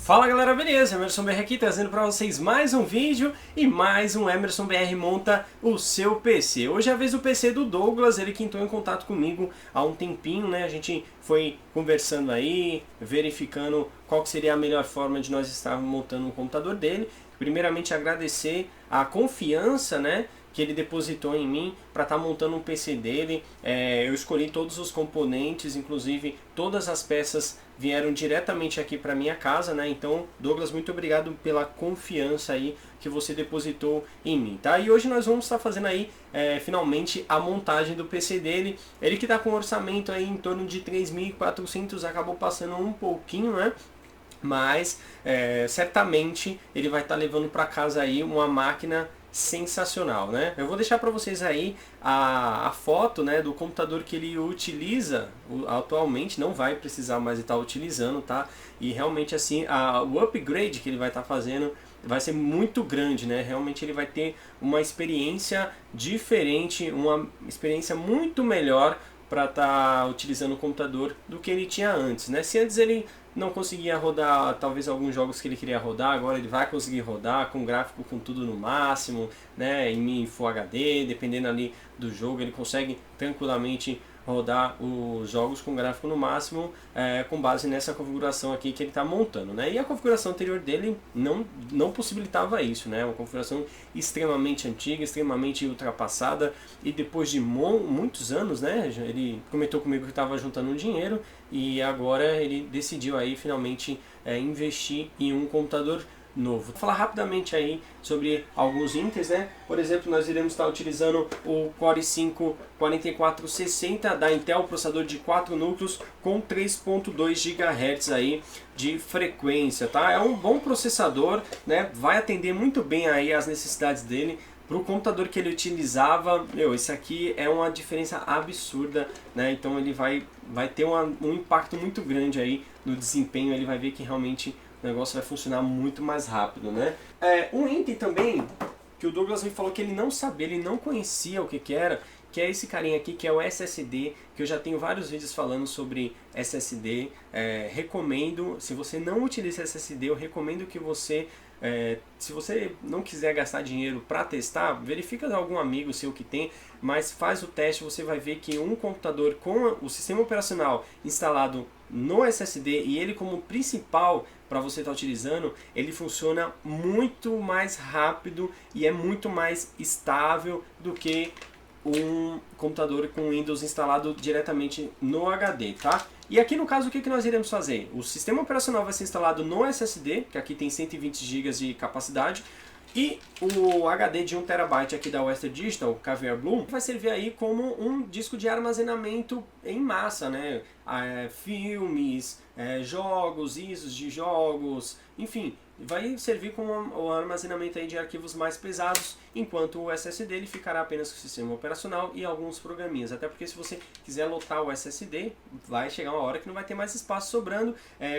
Fala galera, beleza? Emerson BR aqui trazendo para vocês mais um vídeo e mais um Emerson BR monta o seu PC. Hoje é a vez do PC do Douglas, ele que entrou em contato comigo há um tempinho, né? A gente foi conversando aí, verificando qual que seria a melhor forma de nós estarmos montando um computador dele. Primeiramente agradecer a confiança, né, que ele depositou em mim para estar montando um PC dele. Eu escolhi todos os componentes, inclusive todas as peças vieram diretamente aqui para minha casa, né? Então, Douglas, muito obrigado pela confiança aí que você depositou em mim, tá? E hoje nós vamos estar fazendo aí finalmente a montagem do PC dele. Ele que está com um orçamento aí em torno de 3.400, acabou passando um pouquinho, né? Mas certamente ele vai estar levando para casa aí uma máquina sensacional, né? Eu vou deixar para vocês aí a foto, né, do computador que ele utiliza atualmente, não vai precisar mais estar utilizando, tá? E realmente assim, o upgrade que ele vai estar fazendo vai ser muito grande, né? Realmente ele vai ter uma experiência diferente, uma experiência muito melhor para estar utilizando o computador do que ele tinha antes, né? Se antes ele não conseguia rodar talvez alguns jogos que ele queria rodar, agora ele vai conseguir rodar com gráfico com tudo no máximo, né, em Full HD, dependendo ali do jogo, ele consegue tranquilamente rodar os jogos com gráfico no máximo, com base nessa configuração aqui que ele está montando, né? E a configuração anterior dele não possibilitava isso, né? Uma configuração extremamente antiga, extremamente ultrapassada, e depois de muitos anos, né? Ele comentou comigo que estava juntando um dinheiro e agora ele decidiu aí finalmente investir em um computador novo. Vou falar rapidamente aí sobre alguns Intels, né? Por exemplo, nós iremos estar utilizando o Core i5 4460 da Intel, processador de 4 núcleos com 3.2 GHz aí de frequência, tá? É um bom processador, né? Vai atender muito bem aí as necessidades dele. Para o computador que ele utilizava, esse aqui é uma diferença absurda, né? Então ele vai ter um impacto muito grande aí no desempenho, ele vai ver que realmente o negócio vai funcionar muito mais rápido, né? Um item também que o Douglas me falou que ele não sabia, ele não conhecia o que era, que é esse carinha aqui, que é o SSD, que eu já tenho vários vídeos falando sobre SSD. Recomendo, se você não utiliza SSD, eu recomendo que você, se você não quiser gastar dinheiro para testar, verifica de algum amigo seu que tem, mas faz o teste, você vai ver que um computador com o sistema operacional instalado no SSD e ele como principal para você estar utilizando, ele funciona muito mais rápido e é muito mais estável do que um computador com Windows instalado diretamente no HD, tá? E aqui no caso o que nós iremos fazer? O sistema operacional vai ser instalado no SSD, que aqui tem 120 GB de capacidade, e o HD de 1 TB aqui da Western Digital, o Caviar Bloom, vai servir aí como um disco de armazenamento em massa, né? Filmes, jogos, ISOs de jogos, enfim, vai servir como um armazenamento aí de arquivos mais pesados, enquanto o SSD ele ficará apenas com o sistema operacional e alguns programinhas. Até porque se você quiser lotar o SSD, vai chegar uma hora que não vai ter mais espaço sobrando.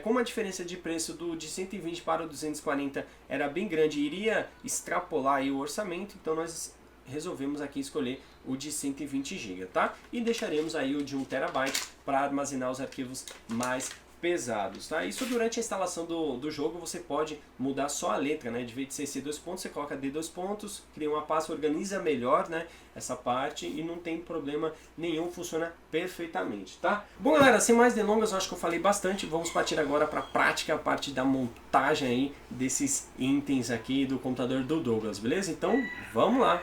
Como a diferença de preço de 120 para o 240 era bem grande, iria extrapolar aí o orçamento, então nós resolvemos aqui escolher o de 120 GB, tá? E deixaremos aí o de 1 TB para armazenar os arquivos mais pesados, tá? Isso durante a instalação do jogo você pode mudar só a letra, né? De vez de ser C2 pontos, você coloca D2 pontos, cria uma pasta, organiza melhor, né? Essa parte e não tem problema nenhum, funciona perfeitamente, tá? Bom galera, sem mais delongas, eu acho que eu falei bastante, vamos partir agora para a prática, a parte da montagem aí desses itens aqui do computador do Douglas, beleza? Então, vamos lá!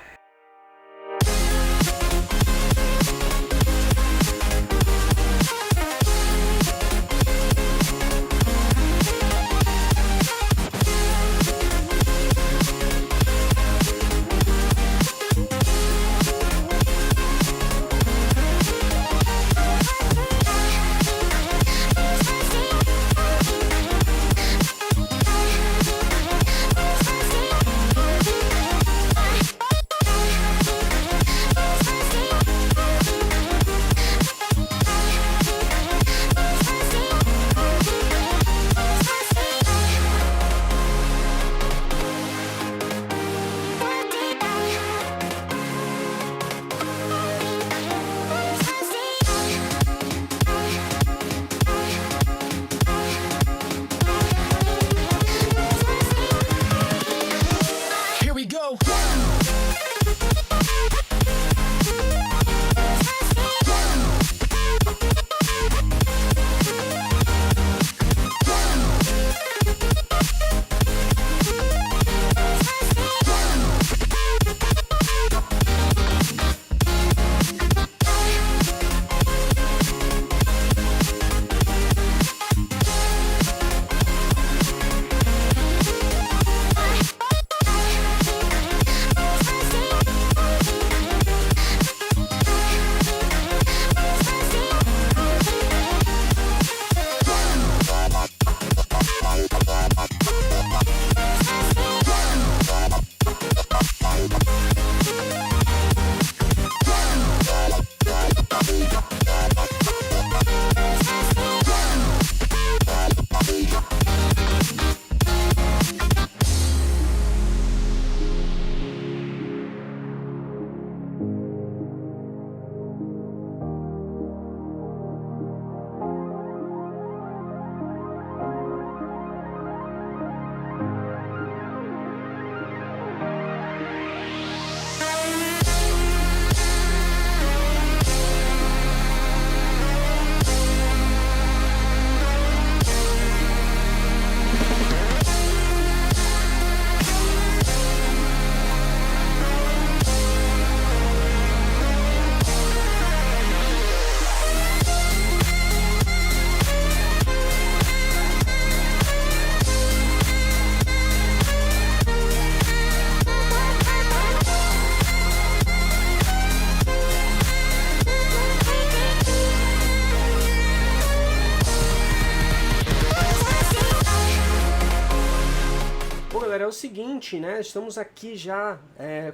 o seguinte, né? Estamos aqui já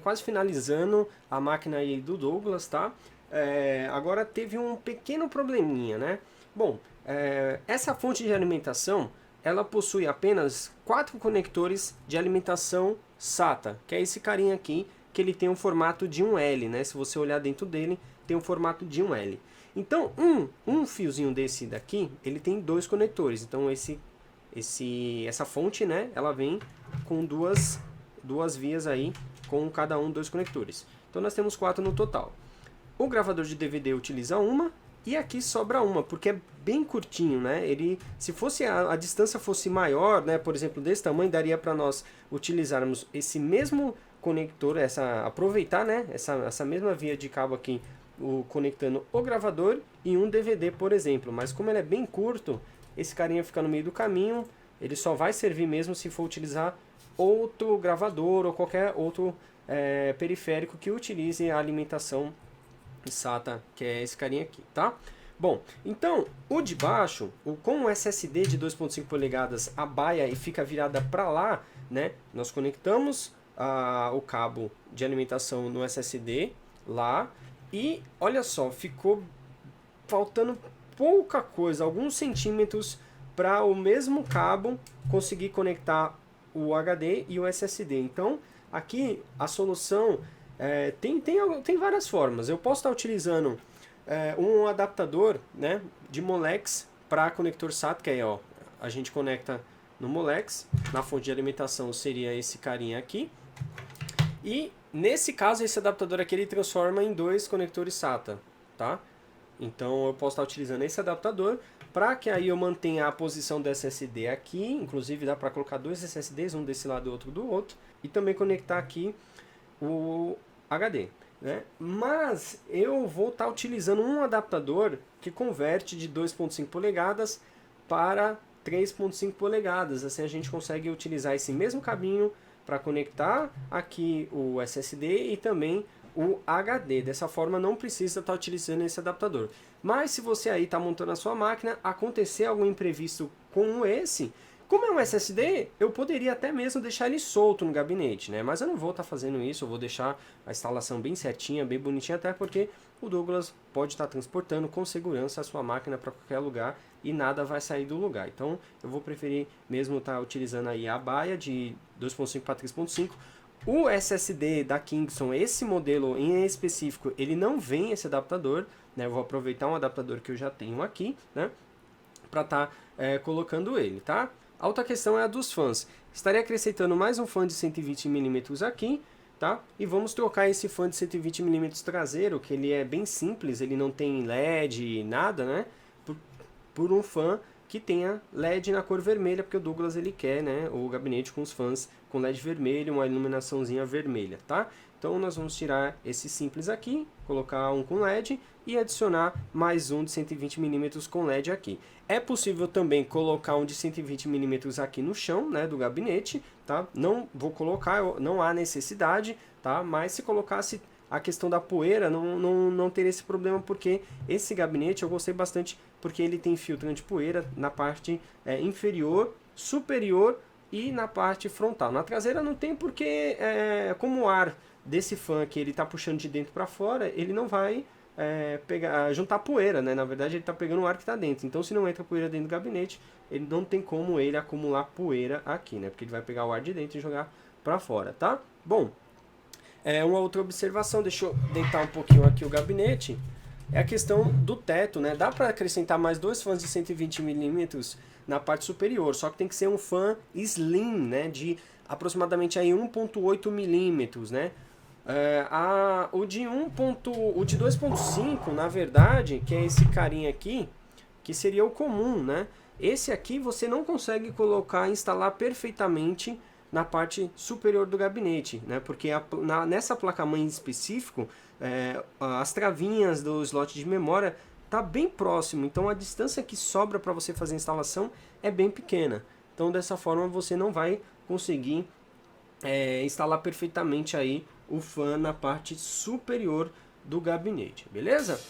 quase finalizando a máquina aí do Douglas, tá? Agora teve um pequeno probleminha, né? Bom, essa fonte de alimentação, ela possui apenas 4 conectores de alimentação SATA, que é esse carinha aqui, que ele tem um formato de um L, né? Se você olhar dentro dele, tem um formato de um L. Então, um fiozinho desse daqui, ele tem 2 conectores. Então, essa fonte, né? Ela vem com duas vias aí, com cada um 2 conectores. Então, nós temos 4 no total. O gravador de DVD utiliza uma, e aqui sobra uma, porque é bem curtinho, né? Se fosse a distância fosse maior, né? Por exemplo, desse tamanho, daria para nós utilizarmos esse mesmo conector, aproveitar, né? Essa mesma via de cabo aqui, conectando o gravador e um DVD, por exemplo. Mas como ele é bem curto, esse carinha fica no meio do caminho, ele só vai servir mesmo se for utilizar outro gravador ou qualquer outro periférico que utilize a alimentação SATA, que é esse carinha aqui, tá? Bom, então o de baixo, com o SSD de 2.5 polegadas, a baia e fica virada para lá, né? Nós conectamos o cabo de alimentação no SSD lá e olha só, ficou faltando pouca coisa, alguns centímetros para o mesmo cabo conseguir conectar o HD e o SSD. Então aqui a solução tem várias formas. Eu posso estar utilizando um adaptador, né, de Molex para conector SATA, que aí ó, a gente conecta no Molex, na fonte de alimentação seria esse carinha aqui. E nesse caso esse adaptador aqui ele transforma em 2 conectores SATA, tá? Então eu posso estar utilizando esse adaptador para que aí eu mantenha a posição do SSD aqui, inclusive dá para colocar 2 SSDs, um desse lado e outro do outro, e também conectar aqui o HD, né? Mas eu vou estar utilizando um adaptador que converte de 2.5 polegadas para 3.5 polegadas. Assim a gente consegue utilizar esse mesmo cabinho para conectar aqui o SSD e também o HD. Dessa forma não precisa estar utilizando esse adaptador. Mas se você aí está montando a sua máquina, acontecer algum imprevisto com esse, como é um SSD, eu poderia até mesmo deixar ele solto no gabinete, né? Mas eu não vou estar fazendo isso, eu vou deixar a instalação bem certinha, bem bonitinha, até porque o Douglas pode estar transportando com segurança a sua máquina para qualquer lugar e nada vai sair do lugar. Então eu vou preferir mesmo estar utilizando aí a baia de 2.5 para 3.5. O SSD da Kingston, esse modelo em específico, ele não vem esse adaptador, né? Eu vou aproveitar um adaptador que eu já tenho aqui, né, para estar colocando ele, tá? A outra questão é a dos fãs. Estarei acrescentando mais um fã de 120mm aqui, tá? E vamos trocar esse fã de 120mm traseiro, que ele é bem simples, ele não tem LED, nada, né? Por um fã que tenha LED na cor vermelha, porque o Douglas ele quer, né, o gabinete com os fãs com LED vermelho, uma iluminaçãozinha vermelha, tá? Então nós vamos tirar esse simples aqui, colocar um com LED e adicionar mais um de 120mm com LED aqui. É possível também colocar um de 120mm aqui no chão, né, do gabinete, tá? Não vou colocar, não há necessidade, tá? Mas se colocasse a questão da poeira, não teria esse problema, porque esse gabinete eu gostei bastante, porque ele tem filtro anti-poeira na parte inferior, superior e na parte frontal. Na traseira não tem, porque como o ar desse fã que ele está puxando de dentro para fora, ele não vai juntar poeira, né? Na verdade ele está pegando o ar que está dentro. Então se não entra poeira dentro do gabinete, ele não tem como ele acumular poeira aqui, né? Porque ele vai pegar o ar de dentro e jogar para fora, tá? Bom, uma outra observação, deixa eu deitar um pouquinho aqui o gabinete, é a questão do teto, né? Dá para acrescentar mais 2 fãs de 120mm na parte superior, só que tem que ser um fã slim, né? De aproximadamente aí 1.8mm, né? O de 2.5, na verdade, que é esse carinha aqui, que seria o comum, né? Esse aqui você não consegue instalar perfeitamente na parte superior do gabinete, né? Porque nessa placa-mãe em específico, as travinhas do slot de memória tá bem próximo, então a distância que sobra para você fazer a instalação é bem pequena. Então dessa forma você não vai conseguir instalar perfeitamente aí o fã na parte superior do gabinete, beleza?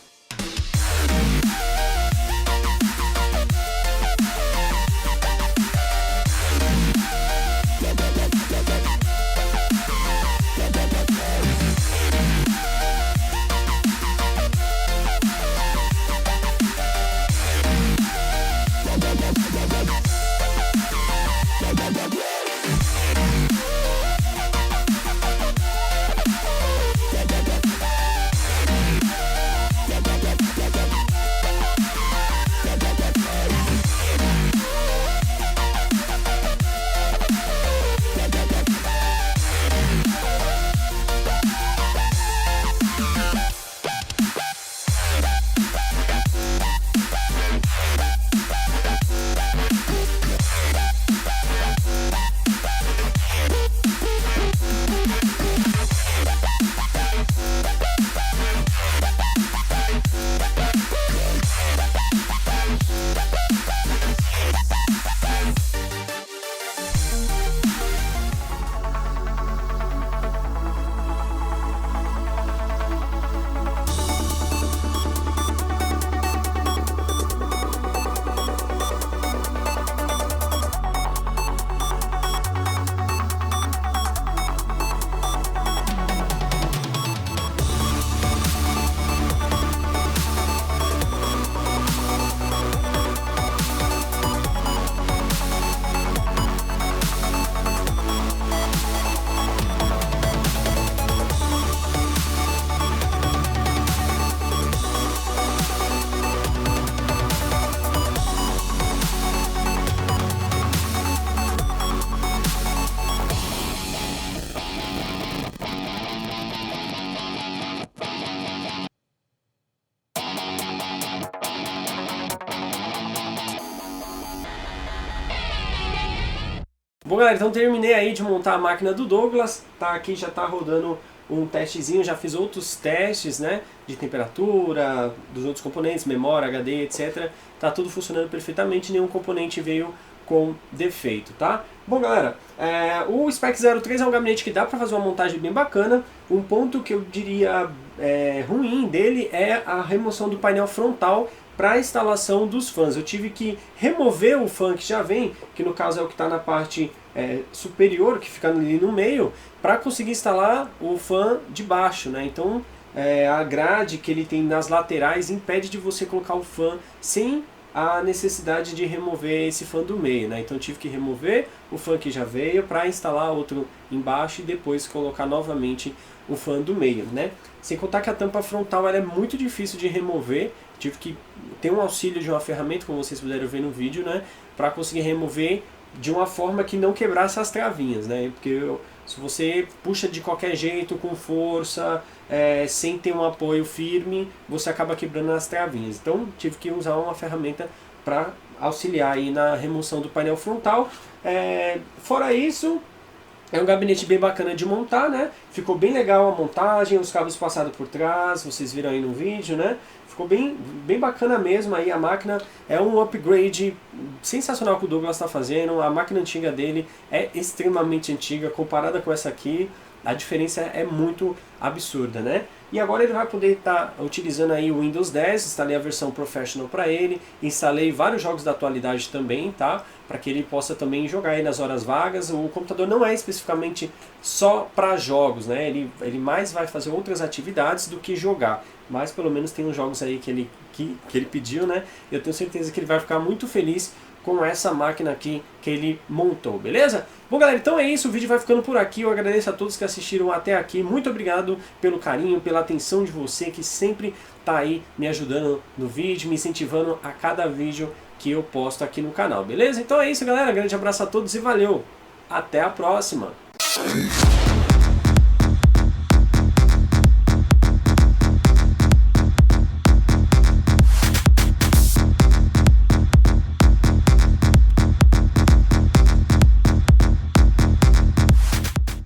Bom galera, então terminei aí de montar a máquina do Douglas, tá aqui, já tá rodando um testezinho, já fiz outros testes, né, de temperatura, dos outros componentes, memória, HD, etc. Tá tudo funcionando perfeitamente, nenhum componente veio com defeito, tá? Bom galera, o Spec 03 é um gabinete que dá para fazer uma montagem bem bacana. Um ponto que eu diria ruim dele é a remoção do painel frontal para a instalação dos fãs. Eu tive que remover o fã que já vem, que no caso é o que está na parte superior, que fica ali no meio, para conseguir instalar o fã de baixo, né? Então a grade que ele tem nas laterais impede de você colocar o fã sem a necessidade de remover esse fã do meio, né? Então eu tive que remover o fã que já veio para instalar outro embaixo e depois colocar novamente o fã do meio, né? Sem contar que a tampa frontal ela é muito difícil de remover, tive que ter um auxílio de uma ferramenta, como vocês puderam ver no vídeo, né? Para conseguir remover de uma forma que não quebrasse as travinhas, né? Porque se você puxa de qualquer jeito, com força, sem ter um apoio firme, você acaba quebrando as travinhas. Então tive que usar uma ferramenta para auxiliar aí na remoção do painel frontal. Fora isso, é um gabinete bem bacana de montar, né? Ficou bem legal a montagem, os cabos passados por trás, vocês viram aí no vídeo, né? Ficou bem bacana mesmo, aí a máquina é um upgrade sensacional que o Douglas está fazendo. A máquina antiga dele é extremamente antiga, comparada com essa aqui, a diferença é muito absurda, né? E agora ele vai poder estar utilizando aí o Windows 10, instalei a versão Professional para ele, instalei vários jogos da atualidade também, tá? Para que ele possa também jogar aí nas horas vagas. O computador não é especificamente só para jogos, né? Ele mais vai fazer outras atividades do que jogar. Mas pelo menos tem uns jogos aí que ele pediu, né? Eu tenho certeza que ele vai ficar muito feliz com essa máquina aqui que ele montou, beleza? Bom galera, então é isso, o vídeo vai ficando por aqui, eu agradeço a todos que assistiram até aqui, muito obrigado pelo carinho, pela atenção de você que sempre tá aí me ajudando no vídeo, me incentivando a cada vídeo que eu posto aqui no canal, beleza? Então é isso galera, grande abraço a todos e valeu, até a próxima!